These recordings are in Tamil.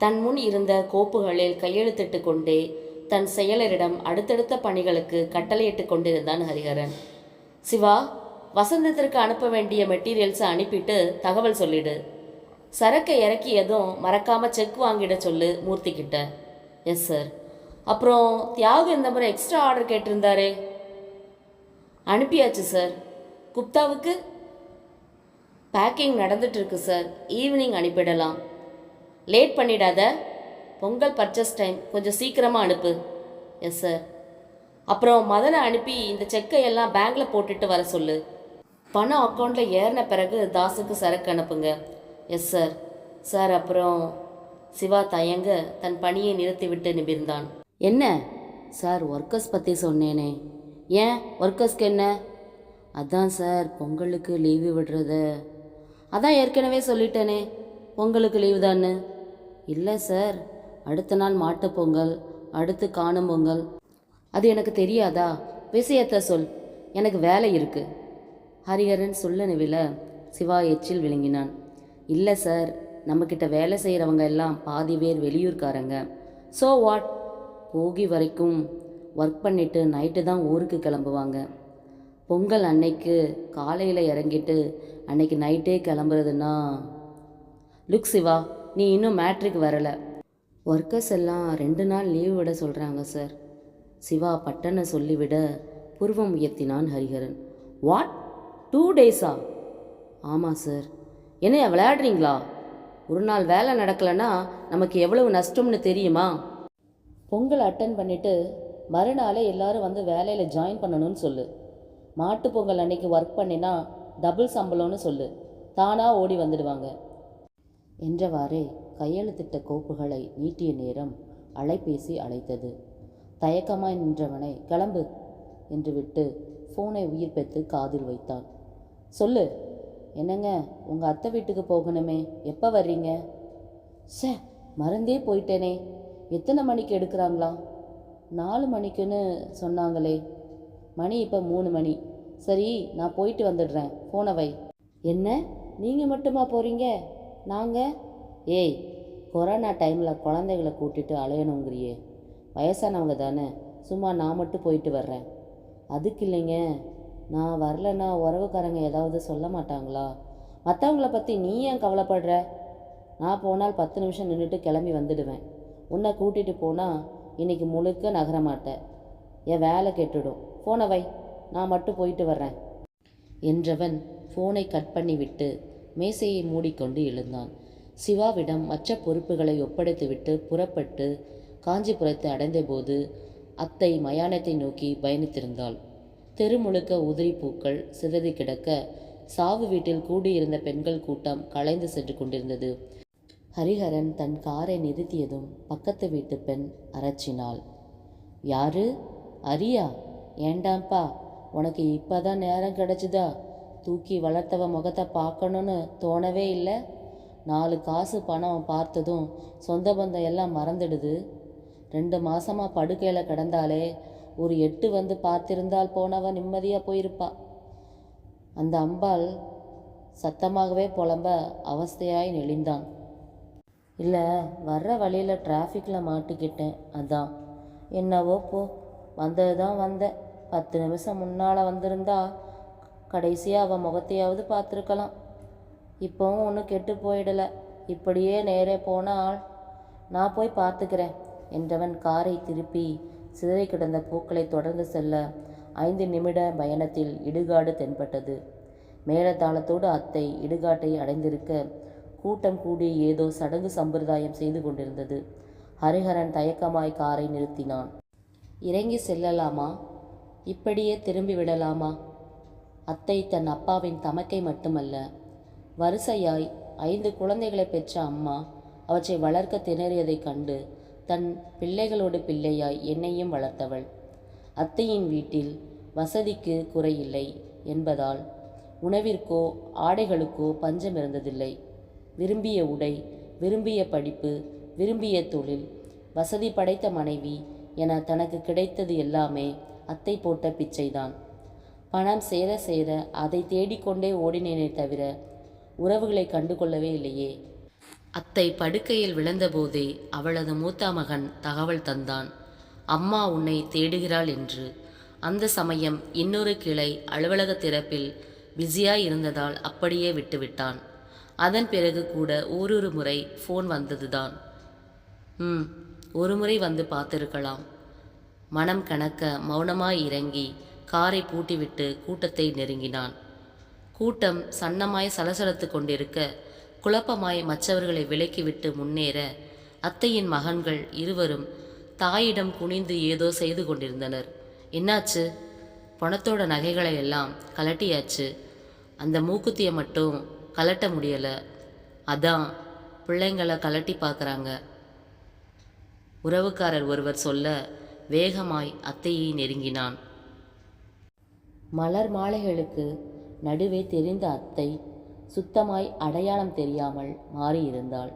தன் முன் இருந்த கோப்புகளில் கையெழுத்திட்டு கொண்டே தன் செயலரிடம் அடுத்தடுத்த பணிகளுக்கு கட்டளையிட்டு கொண்டிருந்தான் ஹரிஹரன். சிவா, வசந்தத்திற்கு அனுப்ப வேண்டிய மெட்டீரியல்ஸை அனுப்பிட்டு தகவல் சொல்லிடு. சரக்கை இறக்கியதும் மறக்காம செக் வாங்கிட சொல்லு மூர்த்திக்கிட்ட. Yes sir. அப்புறம் தியாகு இந்த முறை எக்ஸ்ட்ரா ஆர்டர் கேட்டிருந்தாரே? அனுப்பியாச்சு சார். குப்தாவுக்கு பேக்கிங் நடந்துட்டு இருக்கு சார். ஈவினிங் அனுப்பிடலாம். லேட் பண்ணிடாத. பொங்கல் பர்ச்சேஸ் டைம், கொஞ்சம் சீக்கிரமாக அனுப்பு. Yes sir. அப்புறம் மதனை அனுப்பி இந்த செக்கை எல்லாம் பேங்கில் போட்டுட்டு வர சொல்லு. பணம் அக்கௌண்ட்டில் ஏறின பிறகு தாஸுக்கு சரக்கு அனுப்புங்க. Yes sir. சார், அப்புறம் சிவா தயங்க தன் பணியை நிறுத்திவிட்டு நிமிர்ந்தான். என்ன சார், ஒர்க்கர்ஸ் பற்றி சொன்னேனே. ஏன் ஒர்க்கர்ஸ்க்கு என்ன? அதான் சார், பொங்கலுக்கு லீவு விடுறது. அதான் ஏற்கனவே சொல்லிட்டேனே பொங்கலுக்கு லீவு தான்னு. இல்லை சார், அடுத்த நாள் மாட்டுப் பொங்கல், அடுத்து காணும் பொங்கல். அது எனக்கு தெரியாதா? விஷயத்தை சொல், எனக்கு வேலை இருக்கு. ஹரிஹரன் சொல்ல நிவில சிவா எச்சில் விழுங்கினான். இல்லை சார், நம்மக்கிட்ட வேலை செய்கிறவங்க எல்லாம் பாதி பேர் வெளியூர்காரங்க. So what? போகி வரைக்கும் ஒர்க் பண்ணிவிட்டு நைட்டு தான் ஊருக்கு கிளம்புவாங்க. பொங்கல் அன்னைக்கு காலையில் இறங்கிட்டு அன்னைக்கு நைட்டே கிளம்புறதுன்னா. லுக் சிவா, நீ இன்னும் மேட்ரிக் வரலை. ஒர்க்கர்ஸ் எல்லாம் 2 நாள் லீவு விட சொல்கிறாங்க சார். சிவா பட்டனை சொல்லிவிட புருவம் உயர்த்தினான் ஹரிஹரன். வாட், 2 டேஸா? ஆமாம் சார். என்ன விளையாடுறீங்களா? ஒரு நாள் வேலை நடக்கலைன்னா நமக்கு எவ்வளவு நஷ்டம்னு தெரியுமா? பொங்கல் அட்டன் பண்ணிவிட்டு மறுநாளே எல்லாரும் வந்து வேலையில் ஜாயின் பண்ணணும்னு சொல்லு. மாட்டு பொங்கல் அன்னைக்கு ஒர்க் பண்ணினா டபுள் சம்பளம்னு சொல்லு. தானாக ஓடி வந்துடுவாங்க என்றவாறே கையெழுத்திட்ட கோப்புகளை நீட்டிய நேரம் அலைபேசி அழைத்தது. தயக்கமாய் நின்றவனை கிளம்பு என்று விட்டு ஃபோனை உயிர் பெற்று காதில் வைத்தான். சொல்லு. என்னங்க, உங்கள் அத்தை வீட்டுக்கு போகணுமே, எப்போ வர்றீங்க? சே, மறந்தே போயிட்டேனே. எத்தனை மணிக்கு எடுக்கிறாங்களா? 4 மணிக்குன்னு சொன்னாங்களே. மணி இப்போ 3 மணி. சரி, நான் போயிட்டு வந்துடுறேன், ஃபோனை வை. என்ன, நீங்கள் மட்டுமா போகிறீங்க? நாங்கள்? ஏய், கொரோனா டைமில் குழந்தைகளை கூட்டிகிட்டு அலையணுங்கிறியே. வயசானவங்க தானே, சும்மா நான் மட்டும் போயிட்டு வர்றேன். அதுக்கு இல்லைங்க, நான் வரலன்னா உறவுக்காரங்க ஏதாவது சொல்ல மாட்டாங்களா? மற்றவங்கள பற்றி நீ ஏன் கவலைப்படுற? நான் போனால் 10 நிமிஷம் நின்றுட்டு கிளம்பி வந்துடுவேன். உன்னை கூட்டிகிட்டு போனால் இன்றைக்கி முழுக்க நகர மாட்டேன். என் வேலை கெட்டுடும். ஃபோனை வை, நான் மட்டும் போயிட்டு வர்றேன் என்றவன் ஃபோனை கட் பண்ணிவிட்டு மேசையை மூடிக்கொண்டு எழுந்தான். சிவாவிடம் மற்ற பொறுப்புகளை ஒப்படைத்துவிட்டு புறப்பட்டு காஞ்சிபுரத்தை அடைந்தபோது அத்தை மயானத்தை நோக்கி பயணித்திருந்தாள். தெரு முழுக்க உதிரி பூக்கள் சிதறி கிடக்க சாவு வீட்டில் கூடியிருந்த பெண்கள் கூட்டம் கலைந்து சென்று கொண்டிருந்தது. ஹரிஹரன் தன் காரை நிறுத்தியதும் பக்கத்து வீட்டு பெண் அரச்சினாள். யாரு? அரியா? ஏண்டாம்ப்பா, உனக்கு இப்போதான் நேரம் கிடச்சிதா? தூக்கி வளர்த்தவ முகத்தை பார்க்கணுன்னு தோணவே இல்லை? 4 காசு பணம் பார்த்ததும் சொந்த பந்தம் எல்லாம் மறந்துடுது. 2 மாசமாக படுக்கையில் கிடந்தாலே ஒரு 8 வந்து பார்த்திருந்தால் போனவ நிம்மதியாக போயிருப்பா. அந்த அம்பாள் சத்தமாகவே புலம்ப அவஸ்தையாய் நெளிந்தான். இல்லை, வர்ற வழியில் டிராஃபிக்கில் மாட்டிக்கிட்டேன், அதான். என்னவோ போ, வந்தது தான் வந்தேன். 10 நிமிஷம் முன்னால் வந்திருந்தா கடைசியாக அவள் முகத்தையாவது பார்த்துருக்கலாம். இப்போவும் ஒன்றும் கெட்டு போயிடலை. இப்படியே நேரே போனால் நான் போய் பார்த்துக்கிறேன் என்றவன் காரை திருப்பி சிதறி கிடந்த பூக்களை தொடர்ந்து செல்ல 5 நிமிட பயணத்தில் இடுகாடு தென்பட்டது. மேலதாளத்தோடு அத்தை இடுகாட்டை அடைந்திருக்க கூட்டம் கூடி ஏதோ சடங்கு சம்பிரதாயம் செய்து கொண்டிருந்தது. ஹரிஹரன் தயக்கமாய் காரை நிறுத்தினான். இறங்கி செல்லலாமா? இப்படியே திரும்பி விடலாமா? அத்தை தன் அப்பாவின் தமக்கை மட்டுமல்ல, வரிசையாய் 5 குழந்தைகளை பெற்ற அம்மா அவற்றை வளர்க்க திணறியதைக் கண்டு தன் பிள்ளைகளோடு பிள்ளையாய் என்னையும் வளர்த்தவள். அத்தையின் வீட்டில் வசதிக்கு குறையில்லை என்பதால் உணவிற்கோ ஆடைகளுக்கோ பஞ்சம் இருந்ததில்லை. விரும்பிய உடை, விரும்பிய படிப்பு, விரும்பிய தொழில், வசதி படைத்த மனைவி என தனக்கு கிடைத்தது எல்லாமே அத்தை போட்ட பிச்சைதான். பணம் சேர சேர அதை தேடிக்கொண்டே ஓடினேனே தவிர உறவுகளை கண்டு கொள்ளவே இல்லையே. அத்தை படுக்கையில் விழுந்தபோதே அவளது மூத்த மகன் தகவல் தந்தான், அம்மா உன்னை தேடுகிறாள் என்று. அந்த சமயம் இன்னொரு கிளை அலுவலக திறப்பில் பிஸியாய் இருந்ததால் அப்படியே விட்டுவிட்டான். அதன் பிறகு கூட ஓரொரு முறை ஃபோன் வந்ததுதான். ஒரு முறை வந்து பார்த்திருக்கலாம். மனம் கணக்க மௌனமாய் இறங்கி காரை பூட்டிவிட்டு கூட்டத்தை நெருங்கினான். கூட்டம் சன்னமாய் சலசலத்து கொண்டிருக்க குழப்பமாய் மற்றவர்களை விலக்கிவிட்டு முன்னேற அத்தையின் மகன்கள் இருவரும் தாயிடம் குனிந்து ஏதோ செய்து கொண்டிருந்தனர். என்னாச்சு? பணத்தோட நகைகளை எல்லாம் கலட்டியாச்சு, அந்த மூக்குத்தியை மட்டும் கலட்ட முடியலை, அதான் பிள்ளைங்களை கலட்டி பார்க்குறாங்க. உறவுக்காரர் ஒருவர் சொல்ல வேகமாய் அத்தையை நெருங்கினான். மலர் மாலைகளுக்கு நடுவே தெரிந்த அத்தை சுத்தமாய் அடையாளம் தெரியாமல் மாறியிருந்தாள்.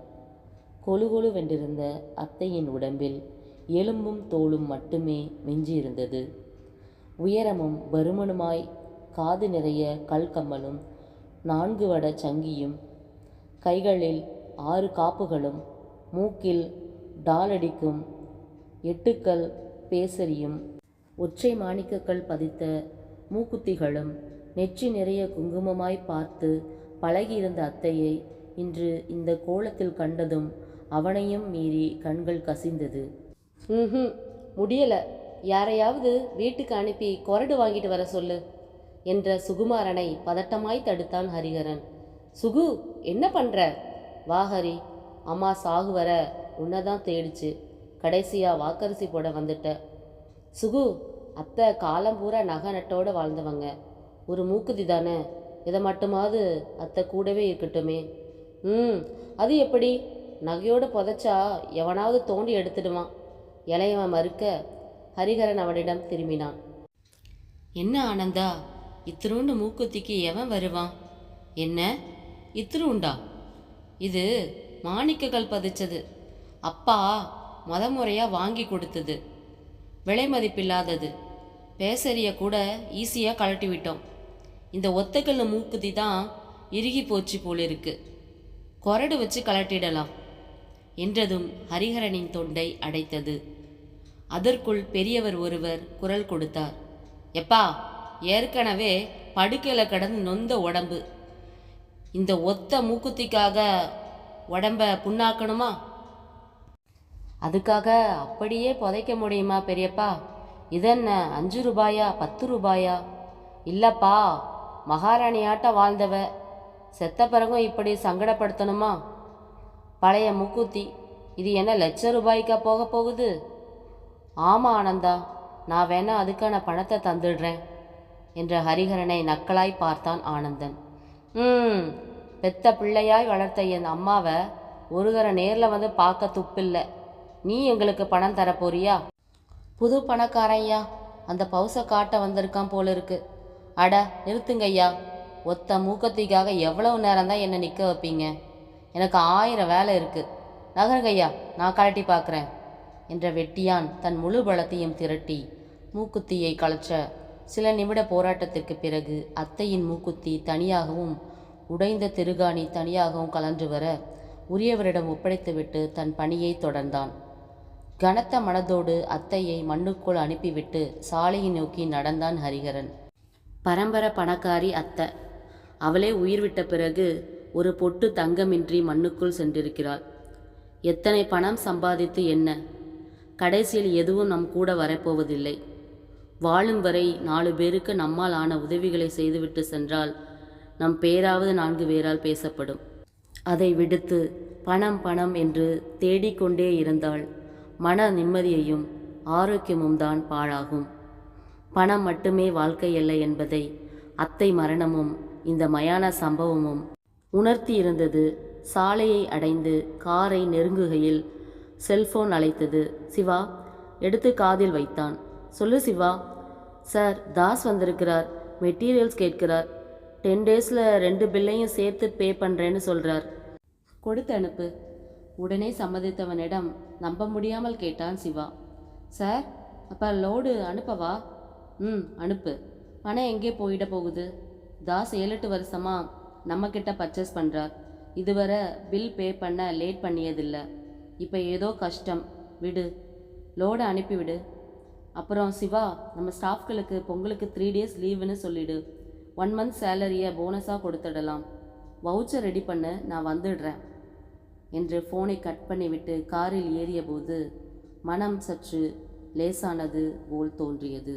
கொழுகொழுவென்றிருந்த அத்தையின் உடம்பில் எலும்பும் தோலும் மட்டுமே மிஞ்சியிருந்தது. உயரமும் பருமனுமாய் காது நிறைய கல்கம்மலும் 4 வட சங்கியும், கைகளில் 6 காப்புகளும், மூக்கில் டாலடிக்கும் 8 பேசரியும், ஒற்றை மாணிக்கங்கள் பதித்த மூக்குத்திகளும், நெற்றி நிறைய குங்குமமாய் பார்த்து பழகியிருந்த அத்தையை இன்று இந்த கோலத்தில் கண்டதும் அவனையும் மீறி கண்கள் கசிந்தது. முடியல, யாரையாவது வீட்டுக்கு அனுப்பி கொரடு வாங்கிட்டு வர சொல்லு என்ற சுகுமாரனை பதட்டமாய் தடுத்தான் ஹரிஹரன். சுகு, என்ன பண்ற? வா ஹரி, அம்மா சாகு வர உன்னதான் தேடிச்சு, கடைசியா வாக்கரிசி போட வந்துட்ட. சுகு, அத்தை காலம் பூரா நகை நட்டோடு வாழ்ந்தவங்க, ஒரு மூக்குத்தி தானே, இதை மட்டுமாவது அத்தை கூடவே இருக்கட்டுமே. அது எப்படி? நகையோடு புதைச்சா எவனாவது தோண்டி எடுத்துடுவான். இளையவன் மறுக்க ஹரிஹரன் அவனிடம் திரும்பினான். என்ன ஆனந்தா, இத்திரூண்டு மூக்குத்திக்கு எவன் வருவான்? என்ன இத்திரூண்டா? இது மாணிக்கங்கள் பதிச்சது, அப்பா முறையாக வாங்கி கொடுத்தது, விலை மதிப்பில்லாதது. பேசரிய கூட ஈஸியாக கழட்டி விட்டோம். இந்த ஒத்தக்கல் மூக்குத்தி தான் இறுகி போச்சு போலிருக்கு, கொரடு வச்சு கலட்டிடலாம் என்றதும் ஹரிஹரனின் தொண்டை அடைத்தது. அதற்குள் பெரியவர் ஒருவர் குரல் கொடுத்தார். எப்பா, ஏற்கனவே படுக்கையில் கடந்து நொந்த உடம்பு, இந்த ஒத்த மூக்குத்திக்காக உடம்ப புண்ணாக்கணுமா? அதுக்காக அப்படியே புதைக்க முடியுமா பெரியப்பா? இதென்ன 5 ரூபாயா 10 ரூபாயா? இல்லப்பா, மகாராணியாட்ட வாழ்ந்தவ, செத்த பிறகும் இப்படி சங்கடப்படுத்தணுமா? பழைய மூக்குத்தி, இது என்ன ₹1,00,000 போக போகுது? ஆமாம் ஆனந்தா, நான் வேணா அதுக்கான பணத்தை தந்துடுறேன் என்ற ஹரிஹரனை நக்கலாய் பார்த்தான் ஆனந்தன். பெத்த பிள்ளையாய் வளர்த்த என் அம்மாவை ஒருகரை நேரில் வந்து பார்க்க துப்பில்லை, நீ எங்களுக்கு பணம் தரப்போறியா? புது பணக்காரையா, அந்த பவுசை காட்ட வந்திருக்கான் போல இருக்கு. அட நிறுத்துங்கய்யா, ஒத்த மூக்கத்திக்காக எவ்வளவு நேரம்தான் என்னை நிற்க வைப்பீங்க? எனக்கு 1000 வேலை இருக்குது, நகருங்கய்யா, நான் கலட்டி பார்க்குறேன் என்ற வெட்டியான் தன் முழு பலத்தையும் திரட்டி மூக்குத்தியை கலற்ற சில நிமிட போராட்டத்திற்கு பிறகு அத்தையின் மூக்குத்தி தனியாகவும் உடைந்த திருகாணி தனியாகவும் கலன்று வர உரியவரிடம் ஒப்படைத்துவிட்டு தன் பணியை தொடர்ந்தான். கனத்த மனதோடு அத்தையை மண்ணுக்குள் அனுப்பிவிட்டு சாலையை நோக்கி நடந்தான் ஹரிஹரன். பரம்பரை பணக்காரி அத்தை, அவளே உயிர் விட்ட பிறகு ஒரு பொட்டு தங்கமின்றி மண்ணுக்குள் சென்றிருக்கிறாள். எத்தனை பணம் சம்பாதித்து என்ன, கடைசியில் எதுவும் நம் கூட வரப்போவதில்லை. வாழும் வரை 4 பேருக்கு நம்மால் ஆன உதவிகளை செய்துவிட்டு சென்றால் நம் பேராவது 4 பேரால் பேசப்படும். அதை விடுத்து பணம் பணம் என்று தேடிக்கொண்டே இருந்தால் மன நிம்மதியையும் ஆரோக்கியமும் தான் பாழாகும். பணம் மட்டுமே வாழ்க்கையல்ல என்பதை அத்தை மரணமும் இந்த மயான சம்பவமும் உணர்த்தி இருந்தது. சாலையை அடைந்து காரை நெருங்குகையில் செல்போன் அழைத்தது. சிவா எடுத்து காதில் வைத்தான். சொல்லு சிவா. சார், தாஸ் வந்திருக்கிறார், மெட்டீரியல்ஸ் கேட்கிறார், 10 டேஸில் 2 பில்லையும் சேர்த்து பே பண்ணுறேன்னு சொல்கிறார். கொடுத்து அனுப்பு. உடனே சம்மதித்தவனிடம் நம்ப முடியாமல் கேட்டான் சிவா. சார், அப்போ லோடு அனுப்பவா? அனுப்பு. பணம் எங்கே போயிட போகுது? தாஸ் 7-8 வருஷமாக நம்மக்கிட்ட பர்ச்சேஸ் பண்ணுறார். இதுவரை பில் பே பண்ண லேட் பண்ணியதில்லை. இப்போ ஏதோ கஷ்டம், விடு, லோடை அனுப்பிவிடு. அப்புறம் சிவா, நம்ம ஸ்டாஃப்களுக்கு பொங்கலுக்கு 3 days லீவுன்னு சொல்லிடு. 1 month சேலரியை போனஸாக கொடுத்துடலாம். வவுச்சர் ரெடி பண்ண, நான் வந்துடுறேன் என்று ஃபோனை கட் பண்ணிவிட்டு காரில் ஏறிய போது மனம் சற்று லேசானது போல் தோன்றியது.